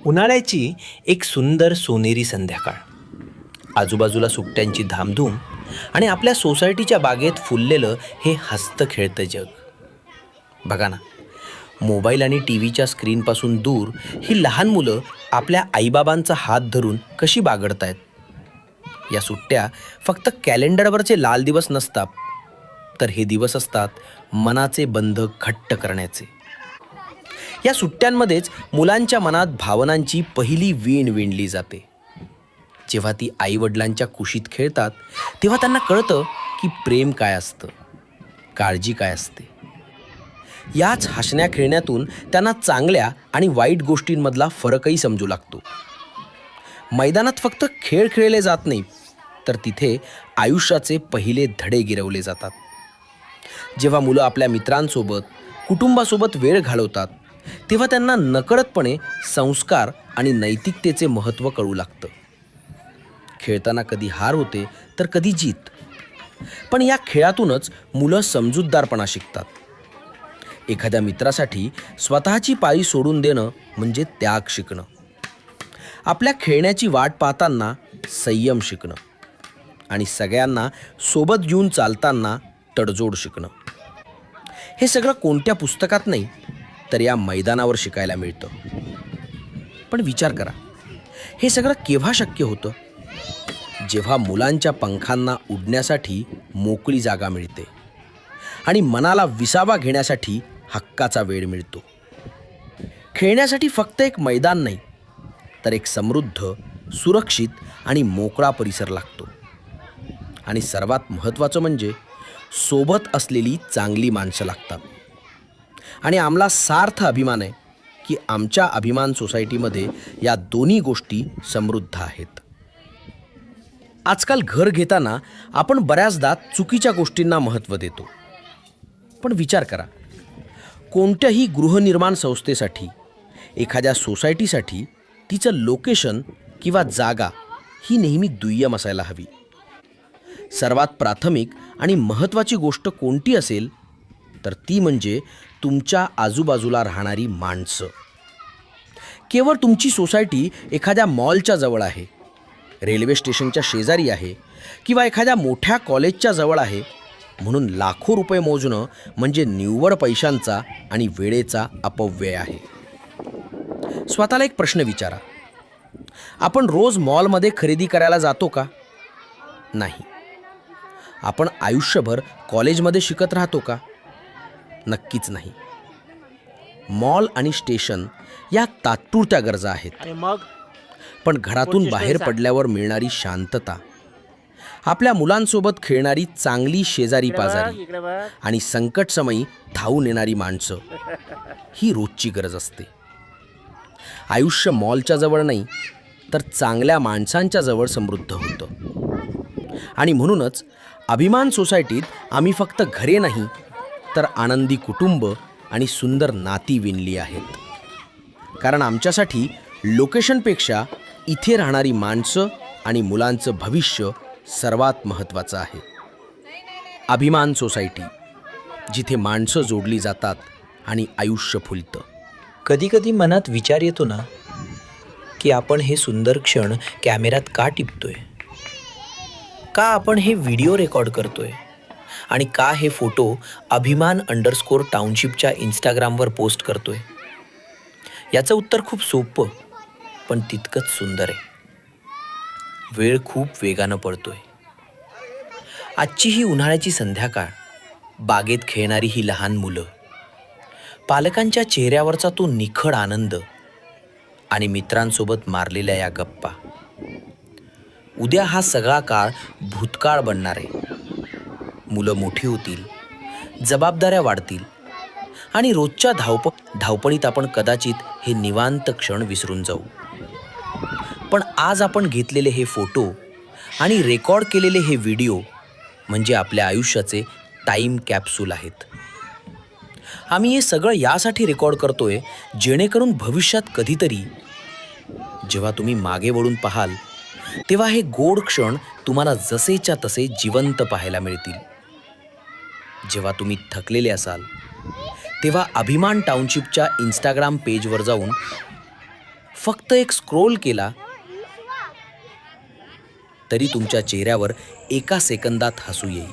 उन्हाळ्याची एक सुंदर सोनेरी संध्याकाळ. आजूबाजूला सुट्ट्यांची धामधूम आणि आपल्या सोसायटीच्या बागेत फुललेलं हे हसतं खेळतं जग. बघा ना, मोबाईल आणि टी व्हीच्या स्क्रीनपासून दूर ही लहान मुलं आपल्या आईबाबांचा हात धरून कशी बागडतायत. या सुट्ट्या फक्त कॅलेंडरवरचे लाल दिवस नसतात, तर हे दिवस असतात मनाचे बंध घट्ट करण्याचे. या सुट्ट्यांमध्येच मुलांच्या मनात भावनांची पहिली वीण विणली जाते. जेव्हा ती आईवडिलांच्या कुशीत खेळतात तेव्हा त्यांना कळतं की प्रेम काय असतं, काळजी काय असते. याच हसण्या खेळण्यातून त्यांना चांगल्या आणि वाईट गोष्टींमधला फरकही समजू लागतो. मैदानात फक्त खेळ खेळले जात नाही, तर तिथे आयुष्याचे पहिले धडे गिरवले जातात. जेव्हा मुलं आपल्या मित्रांसोबत, कुटुंबासोबत वेळ घालवतात तेव्हा त्यांना नकळतपणे संस्कार आणि नैतिकतेचे महत्त्व कळू लागतं. खेळताना कधी हार होते तर कधी जीत, पण या खेळातूनच मुलं समजूतदारपणा शिकतात. एखाद्या मित्रासाठी स्वतःची पाळी सोडून देणं म्हणजे त्याग शिकणं. आपल्या खेळण्याची वाट पाहताना संयम शिकणं आणि सगळ्यांना सोबत घेऊन चालताना तडजोड शिकणं. हे सगळं कोणत्या पुस्तकात नाही, तर या मैदानावर शिकायला मिळतं. पण विचार करा, हे सगळं केव्हा शक्य होतं? जेव्हा मुलांच्या पंखांना उडण्यासाठी मोकळी जागा मिळते आणि मनाला विसावा घेण्यासाठी हक्काचा वेळ मिळतो. खेळण्यासाठी फक्त एक मैदान नाही, तर एक समृद्ध, सुरक्षित आणि मोकळा परिसर लागतो. आणि सर्वात महत्त्वाचं म्हणजे सोबत असलेली चांगली माणसं लागतात. आणि आम्हाला सार्थ अभिमान आहे की आमच्या अभिमान सोसायटीमध्ये या दोन्ही गोष्टी समृद्ध आहेत. आजकाल घर घेताना आपण बऱ्याचदा चुकीच्या गोष्टींना महत्त्व देतो. पण विचार करा, कोणत्याही गृहनिर्माण संस्थेसाठी, एखाद्या सोसायटीसाठी तिचं लोकेशन किंवा जागा ही नेहमी दुय्यम असायला हवी. सर्वात प्राथमिक आणि महत्त्वाची गोष्ट कोणती असेल तर ती म्हणजे तुमच्या आजूबाजूला राहणारी माणसं. केवळ तुमची सोसायटी एखाद्या मॉलच्या जवळ आहे, रेल्वे स्टेशनच्या शेजारी आहे किंवा एखाद्या मोठ्या कॉलेजच्या जवळ आहे म्हणून लाखो रुपये मोजणं म्हणजे निव्वळ पैशांचा आणि वेळेचा अपव्यय आहे. स्वतःला एक प्रश्न विचारा, आपण रोज मॉलमध्ये खरेदी करायला जातो का? नाही. आपण आयुष्यभर कॉलेजमध्ये शिकत राहतो का? नक्कीच नाही. मॉल आणि स्टेशन या तात्पुरत्या गरजा आहेत, पण घरातून बाहेर पडल्यावर मिळणारी शांतता, आपल्या मुलांसोबत खेळणारी चांगली शेजारी पाजारी आणि संकटसमयी धावून येणारी माणसं ही रोजची गरज असते. आयुष्य मॉलच्या जवळ नाही, तर चांगल्या माणसांच्या जवळ समृद्ध होतं. आणि म्हणूनच अभिमान सोसायटीत आम्ही फक्त घरे नाही, तर आनंदी कुटुंब आणि सुंदर नाती विणली आहेत. कारण आमच्यासाठी लोकेशनपेक्षा इथे राहणारी माणसं आणि मुलांचं भविष्य सर्वात महत्त्वाचं आहे. अभिमान सोसायटी, जिथे माणसं जोडली जातात आणि आयुष्य फुलतं. कधीकधी मनात विचार येतो ना, की आपण हे सुंदर क्षण कॅमेऱ्यात का टिपतोय? का आपण हे व्हिडिओ रेकॉर्ड करतोय? आणि का हे फोटो अभिमान_टाउनशिपच्या इंस्टाग्रामवर पोस्ट करतोय? याचं उत्तर खूप सोपं पण तितकंच सुंदर आहे. वेळ खूप वेगानं पळतोय. आजची ही उन्हाळ्याची संध्याकाळ, बागेत खेळणारी ही लहान मुलं, पालकांच्या चेहऱ्यावरचा तो निखळ आनंद आणि मित्रांसोबत मारलेल्या या गप्पा. उद्या हा सगळा काळ भूतकाळ बनणार आहे. मुलं मोठी होतील, जबाबदाऱ्या वाढतील आणि रोजच्या धावपळीत आपण कदाचित हे निवांत क्षण विसरून जाऊ. पण आज घेतलेले घेतलेले हे फोटो आणि रेकॉर्ड केलेले हे व्हिडिओ म्हणजे आपल्या आयुष्याचे टाईम कॅप्सूल आहेत. आम्ही हे सगळं यासाठी रेकॉर्ड करतोय जेणेकरून भविष्यात कधीतरी जेव्हा तुम्ही मागे वळून पाहाल तेव्हा हे गोड क्षण तुम्हाला जसेच्या तसे जिवंत पाहायला मिळतील. जेव्हा तुम्ही थकलेले असाल तेव्हा अभिमान टाउनशिपच्या इंस्टाग्राम पेजवर जाऊन फक्त एक स्क्रोल केला तरी तुमच्या चेहऱ्यावर एका सेकंदात हसू येईल.